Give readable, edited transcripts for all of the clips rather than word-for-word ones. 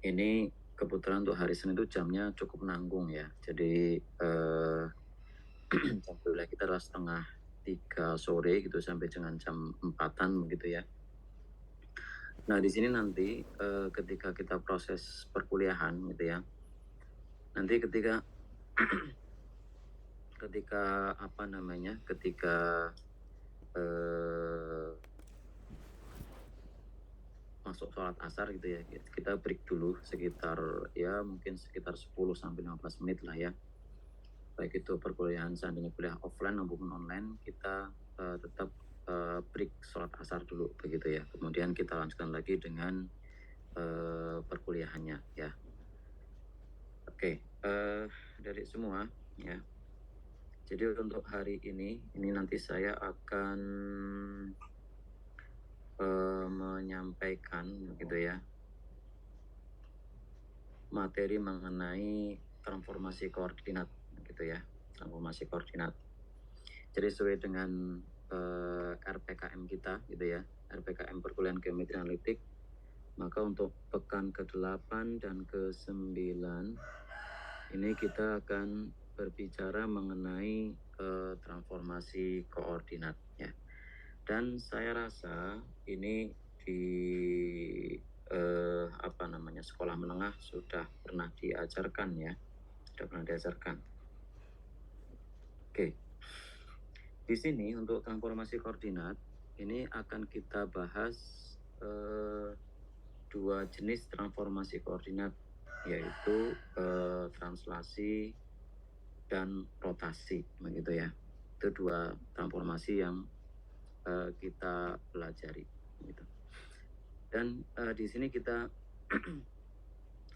ini kebetulan untuk hari Senin itu jamnya cukup nanggung ya. Jadi jam kuliah kita adalah 2:30 sore gitu sampai dengan jam 4-an begitu ya. Nah di sini nanti ketika kita proses perkuliahan gitu ya, nanti ketika masuk sholat asar gitu ya, kita break dulu sekitar ya mungkin sekitar 10-15 menit lah ya. Baik itu perkuliahan seandainya kuliah offline maupun online, kita tetap break sholat asar dulu begitu ya. Kemudian kita lanjutkan lagi dengan perkuliahannya ya. Oke, dari semua ya. Jadi untuk hari ini nanti saya akan menyampaikan gitu ya materi mengenai transformasi koordinat gitu ya, transformasi koordinat. Jadi sesuai dengan RPKM kita gitu ya, RPKM perkuliahan geometri analitik, maka untuk pekan ke-8 dan ke-9 ini kita akan berbicara mengenai transformasi koordinat ya. Dan saya rasa ini di sekolah menengah sudah pernah diajarkan ya, sudah pernah diajarkan. Oke, di sini untuk transformasi koordinat ini akan kita bahas dua jenis transformasi koordinat, yaitu translasi dan rotasi, begitu ya. Itu dua transformasi yang kita pelajari, gitu. Dan di sini kita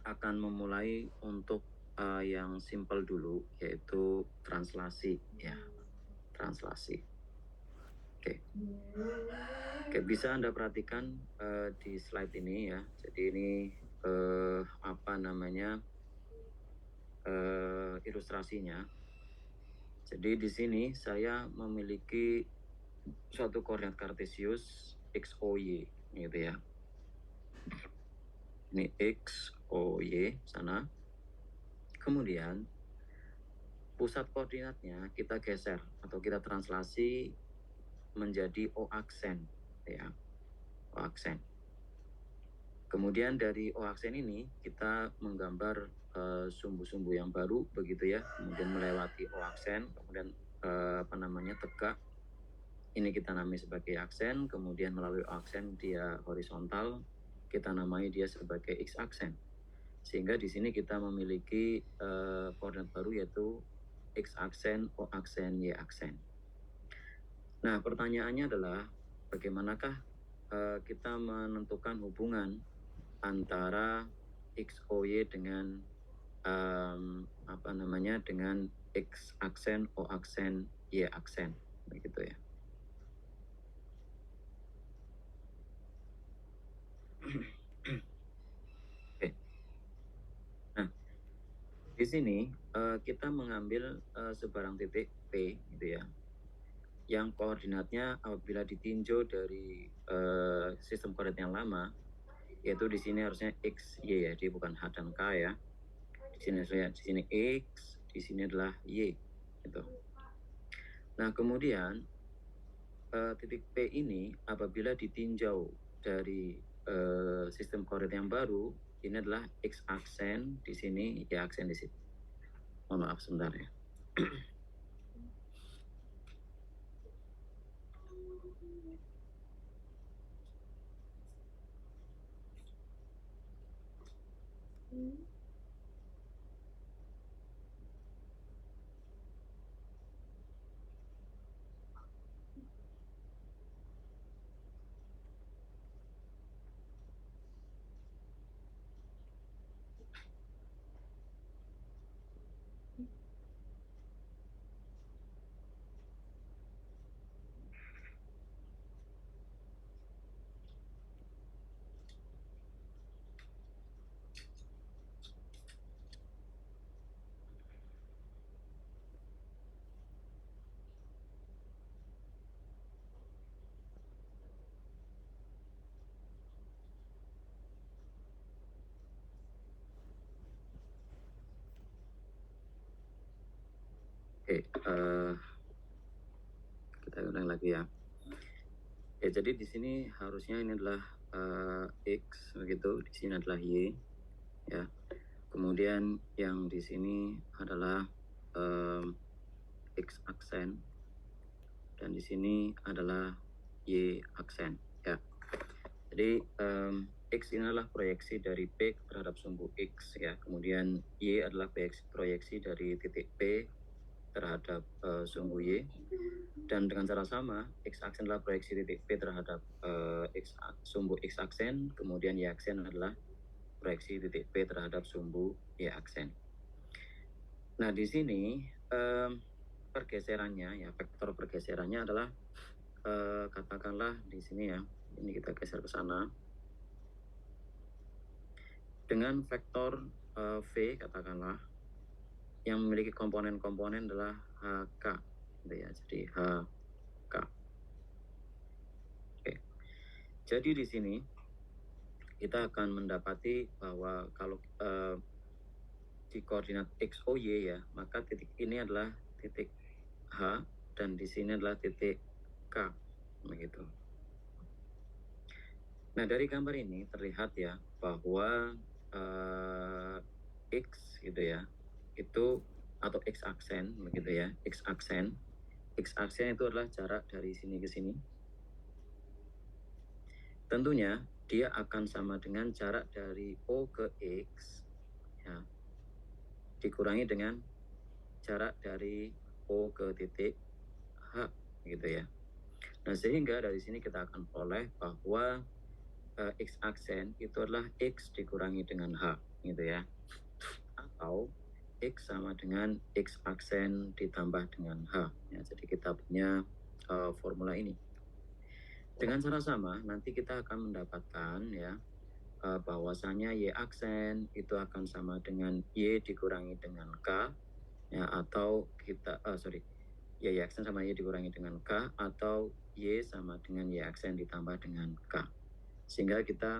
akan memulai untuk yang simple dulu, yaitu translasi, ya, translasi. Oke. Oke, bisa Anda perhatikan di slide ini ya. Jadi ini ilustrasinya. Jadi di sini saya memiliki suatu koordinat kartesius XOY gitu ya. Ini XOY sana. Kemudian pusat koordinatnya kita geser atau kita translasi menjadi O aksen ya. O aksen. Kemudian dari O aksen ini kita menggambar sumbu-sumbu yang baru begitu ya, kemudian melewati O aksen, kemudian tegak. Ini kita namai sebagai aksen, kemudian melalui O aksen dia horizontal, kita namai dia sebagai X aksen. Sehingga di sini kita memiliki koordinat baru yaitu X aksen, O aksen, Y aksen. Nah, pertanyaannya adalah bagaimanakah kita menentukan hubungan antara XOY dengan dengan X aksen, O aksen, Y aksen, begitu ya. Oke. Nah, di sini kita mengambil sebarang titik P, gitu ya, yang koordinatnya apabila ditinjau dari sistem koordinat yang lama, yaitu di sini harusnya X, Y ya, dia bukan H dan K ya. Di sini saya di sini X, di sini adalah Y, gitu. Nah, kemudian titik P ini apabila ditinjau dari sistem koordinat yang baru, ini adalah X aksen di sini, Y aksen di sini. Mohon maaf sebentar ya. Kita ulang lagi ya. Jadi di sini harusnya ini adalah X begitu, di sini adalah Y ya. Kemudian yang di sini adalah X aksen dan di sini adalah Y aksen ya. Jadi X ini adalah proyeksi dari P terhadap sumbu X ya. Kemudian Y adalah proyeksi dari titik P terhadap sumbu Y. Dan dengan cara sama, X aksen adalah proyeksi titik P terhadap sumbu X aksen, kemudian Y aksen adalah proyeksi titik P terhadap sumbu Y aksen. Nah, di sini pergeserannya ya, vektor pergeserannya adalah katakanlah di sini ya, ini kita geser ke sana. Dengan vektor V katakanlah yang memiliki komponen-komponen adalah HK gitu ya. Jadi HK. Oke. Jadi di sini kita akan mendapati bahwa kalau di koordinat X, O, Y ya, maka titik ini adalah titik H dan di sini adalah titik K begitu. Nah, dari gambar ini terlihat ya bahwa X gitu ya, itu atau X aksen begitu ya, X aksen itu adalah jarak dari sini ke sini. Tentunya dia akan sama dengan jarak dari O ke X ya, dikurangi dengan jarak dari O ke titik H gitu ya. Nah, sehingga dari sini kita akan peroleh bahwa X aksen itu adalah X dikurangi dengan H gitu ya. Atau X sama dengan X aksen ditambah dengan H ya. Jadi kita punya formula ini. Dengan cara sama nanti kita akan mendapatkan ya bahwasanya Y aksen itu akan sama dengan Y dikurangi dengan K ya, atau kita Y aksen sama Y dikurangi dengan K, atau Y sama dengan Y aksen ditambah dengan K. Sehingga kita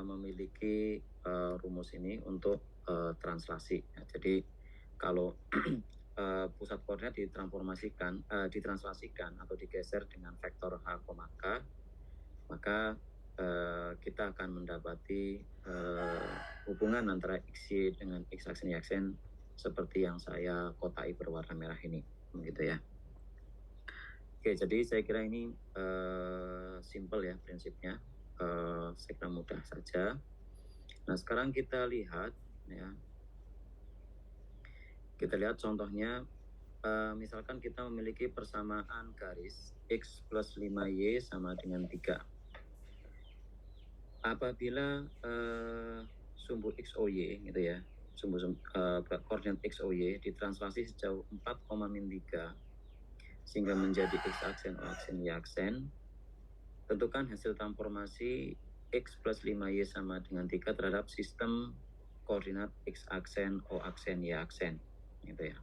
memiliki rumus ini untuk translasi ya. Jadi kalau pusat koordinat ditranslasikan atau digeser dengan vektor H, K, maka kita akan mendapati hubungan antara XY dengan X aksen Y aksen seperti yang saya kotai berwarna merah ini, begitu ya. Oke, jadi saya kira ini simple ya prinsipnya, saya kira mudah saja. Nah, sekarang kita lihat ya, contohnya. Misalkan kita memiliki persamaan garis X plus 5Y sama dengan 3. Apabila sumbu XOY gitu ya, koordinat XOY ditranslasi sejauh 4,-3 sehingga menjadi X aksen, O aksen, Y aksen, tentukan hasil transformasi X plus 5Y sama dengan 3 terhadap sistem koordinat X aksen, O aksen, Y aksen gitu ya.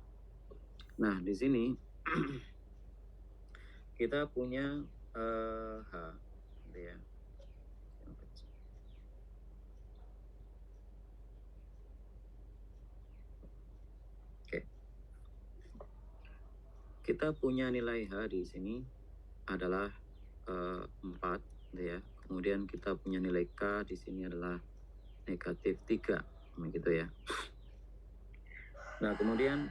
Nah, di sini kita punya H gitu ya. Oke. Kita punya nilai H di sini adalah 4 gitu ya. Kemudian kita punya nilai K di sini adalah negatif 3 begitu ya. Nah, kemudian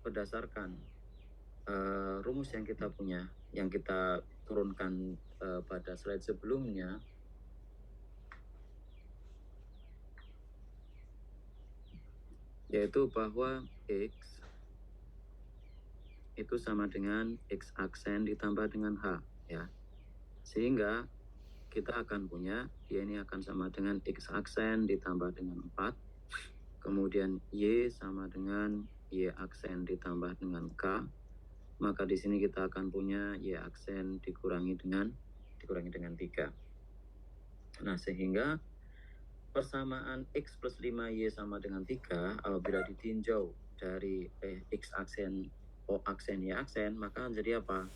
berdasarkan rumus yang kita punya, yang kita turunkan pada slide sebelumnya, yaitu bahwa X itu sama dengan X aksen ditambah dengan H ya. Sehingga kita akan punya Y ini akan sama dengan X aksen ditambah dengan 4. Kemudian Y sama dengan Y aksen ditambah dengan K. Maka di sini kita akan punya Y aksen dikurangi dengan 3. Nah, sehingga persamaan X plus 5Y sama dengan 3 apabila ditinjau dari X aksen, O aksen, Y aksen, maka menjadi apa?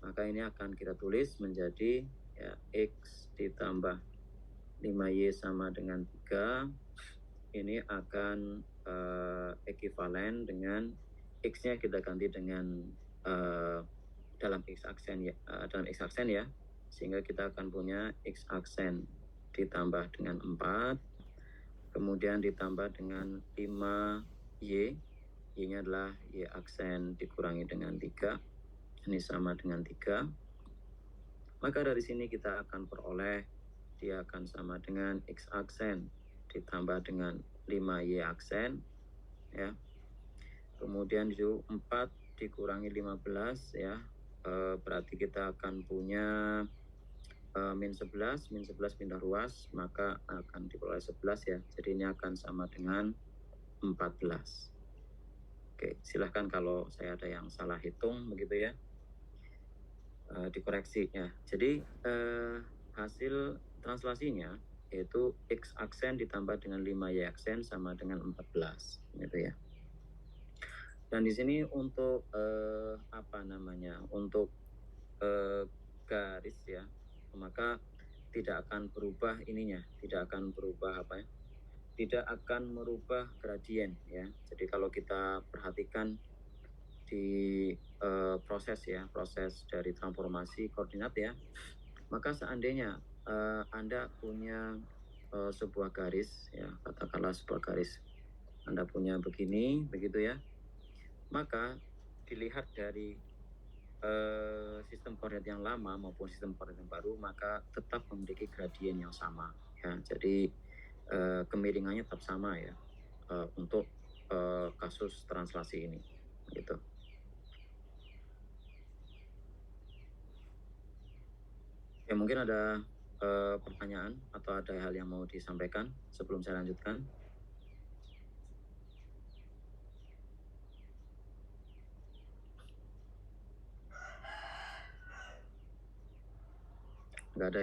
Maka ini akan kita tulis menjadi ya, X ditambah 5Y sama dengan 3. Ini akan ekivalen dengan X-nya kita ganti dengan dalam X aksen ya, sehingga kita akan punya X aksen ditambah dengan 4, kemudian ditambah dengan 5Y, Y-nya adalah Y aksen dikurangi dengan 3, ini sama dengan 3. Maka dari sini kita akan peroleh dia akan sama dengan X aksen ditambah dengan 5Y aksen ya. Kemudian itu 4 dikurangi 15 ya. Berarti kita akan punya min 11 pindah ruas, maka akan diperoleh 11 ya. Jadi ini akan sama dengan 14. Oke, silahkan kalau saya ada yang salah hitung begitu ya, dikoreksi ya. Jadi hasil translasinya yaitu X aksen ditambah dengan 5Y aksen sama dengan 14 gitu ya. Dan di sini untuk untuk garis ya, maka tidak akan berubah ininya, tidak akan berubah tidak akan merubah gradien ya. Jadi kalau kita perhatikan di proses dari transformasi koordinat ya, maka seandainya Anda punya sebuah garis ya, katakanlah sebuah garis Anda punya begini begitu ya, maka dilihat dari sistem koordinat yang lama maupun sistem koordinat yang baru, maka tetap memiliki gradien yang sama ya. Jadi kemiringannya tetap sama ya untuk kasus translasi ini gitu. Ya, mungkin ada pertanyaan atau ada hal yang mau disampaikan sebelum saya lanjutkan. Nggak ada